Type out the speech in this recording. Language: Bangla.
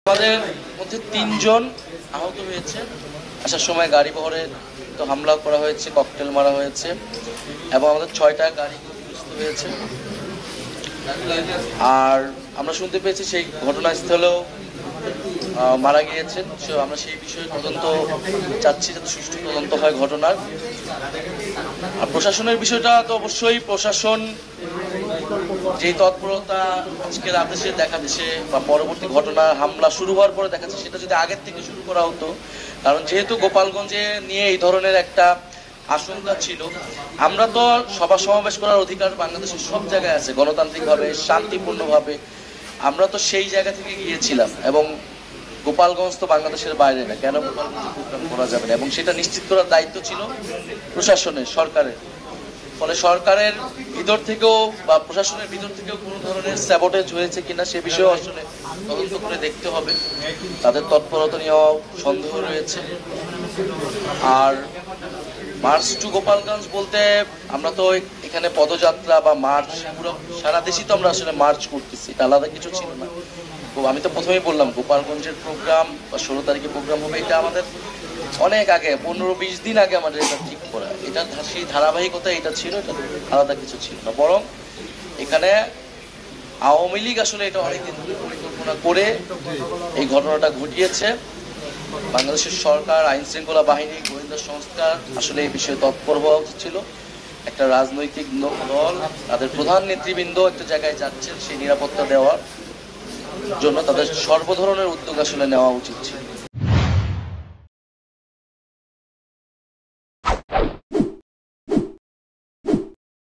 আমাদের মধ্যে ৩ জন আহত হয়েছে। আসার সময় গাড়ি বহরে তো হামলা করা হয়েছে, ককটেল মারা হয়েছে এবং আমাদের ৬টা গাড়ি ক্ষতিগ্রস্ত হয়েছে। আর আমরা শুনতে পেয়েছি সেই ঘটনাস্থলেও মারা গিয়েছেন। আমরা সেই বিষয়ে তদন্ত চাচ্ছি, যাতে সুষ্ঠু তদন্ত হয় ঘটনার। আর প্রশাসনের বিষয়টা তো অবশ্যই প্রশাসন যে তৎপরতা আজকের আদেশে দেখাচ্ছে বা পরবর্তী ঘটনা হামলা শুরু হওয়ার পরে দেখাচ্ছে, সেটা যদি আগের থেকে শুরু করা হতো। কারণ যেহেতু গোপালগঞ্জে নিয়ে এই ধরনের একটা আশঙ্কা ছিল, আমরা তো সভা সমাবেশ করার অধিকার বাংলাদেশের সব জায়গায় আছে, গণতান্ত্রিকভাবে শান্তিপূর্ণভাবে। আমরা তো সেই জায়গা থেকে গিয়েছিলাম এবং গোপালগঞ্জ তো বাংলাদেশের বাইরে না, কেন গোপালগঞ্জে প্রোগ্রাম করা যাবে না, এবং সেটা নিশ্চিত করার দায়িত্ব ছিল প্রশাসনের, সরকারের। ফলে সরকারের ভিতর থেকেও বা প্রশাসনের ভিতর থেকেও কোনো ধরনের স্যাবোটেজ হয়েছে কিনা সে বিষয়ে আসলে তদন্ত করে দেখতে হবে। তাদের তৎপরতা নিয়েও সন্দেহ রয়েছে। আর মার্চ টু গোপালগঞ্জ বলতে আমরা তো এখানে পদযাত্রা বা মার্চ, পুরো সারা দেশই তো আমরা আসলে মার্চ করতেছি, এটা আলাদা কিছু ছিল না। তো আমি তো প্রথমেই বললাম গোপালগঞ্জের প্রোগ্রাম বা 16 তারিখে প্রোগ্রাম হবে, এটা আমাদের অনেক আগে, 15-20 দিন আগে আমাদের এটা ঠিক করা। এটা সেই ধারাবাহিকতা এটা ছিল, এটা আলাদা কিছু ছিল না। বরং এখানে আওয়ামী লীগ আসলে এটা অনেকদিন ধরে পরিকল্পনা করে এই ঘটনাটা ঘটিয়েছে। বাংলাদেশের সরকার, আইন শৃঙ্খলা বাহিনী, গোয়েন্দা সংস্থা আসলে এই বিষয়ে তৎপর হওয়া উচিত ছিল। একটা রাজনৈতিক দল তাদের প্রধান নেতৃবৃন্দ একটা জায়গায় যাচ্ছেন, সেই নিরাপত্তা দেওয়ার জন্য তাদের সর্ব ধরনের উদ্যোগ আসলে নেওয়া উচিত ছিল।